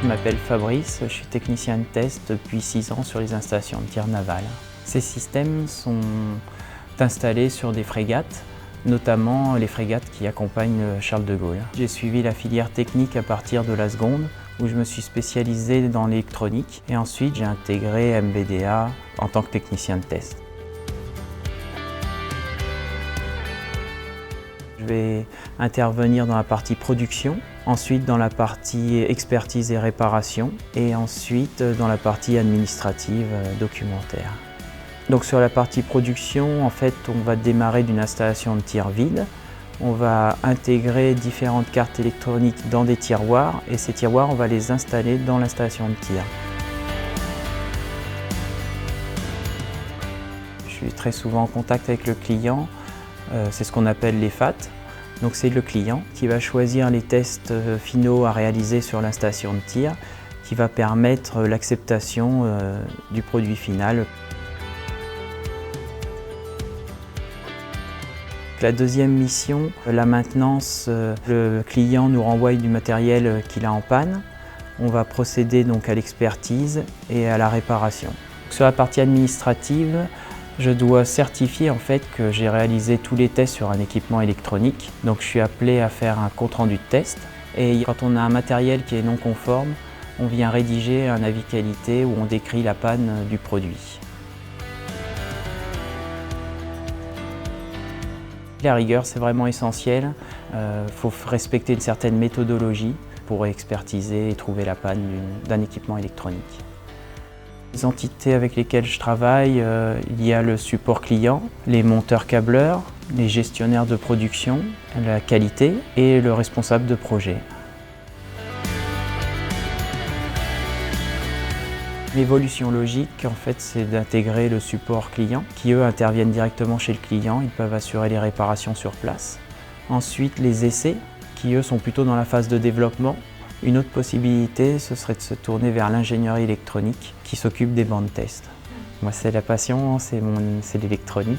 Je m'appelle Fabrice, je suis technicien de test depuis 6 ans sur les installations de tir naval. Ces systèmes sont installés sur des frégates, notamment les frégates qui accompagnent Charles de Gaulle. J'ai suivi la filière technique à partir de la seconde, où je me suis spécialisé dans l'électronique et ensuite j'ai intégré MBDA en tant que technicien de test. Je vais intervenir dans la partie production, ensuite dans la partie expertise et réparation et ensuite dans la partie administrative documentaire. Donc sur la partie production, en fait, on va démarrer d'une installation de tir vide. On va intégrer différentes cartes électroniques dans des tiroirs et ces tiroirs, on va les installer dans l'installation de tir. Je suis très souvent en contact avec le client. C'est ce qu'on appelle les FAT. Donc c'est le client qui va choisir les tests finaux à réaliser sur l'installation de tir qui va permettre l'acceptation du produit final. La deuxième mission, la maintenance, le client nous renvoie du matériel qu'il a en panne. On va procéder donc à l'expertise et à la réparation. Sur la partie administrative, je dois certifier en fait que j'ai réalisé tous les tests sur un équipement électronique. Donc je suis appelé à faire un compte-rendu de test. Et quand on a un matériel qui est non conforme, on vient rédiger un avis qualité où on décrit la panne du produit. La rigueur, c'est vraiment essentiel. Il faut respecter une certaine méthodologie pour expertiser et trouver la panne d'un équipement électronique. Les entités avec lesquelles je travaille, il y a le support client, les monteurs câbleurs, les gestionnaires de production, la qualité et le responsable de projet. L'évolution logique, en fait, c'est d'intégrer le support client, qui eux interviennent directement chez le client, ils peuvent assurer les réparations sur place. Ensuite, les essais, qui eux sont plutôt dans la phase de développement. Une autre possibilité, ce serait de se tourner vers l'ingénierie électronique qui s'occupe des bancs de test. Moi, c'est la passion, c'est l'électronique.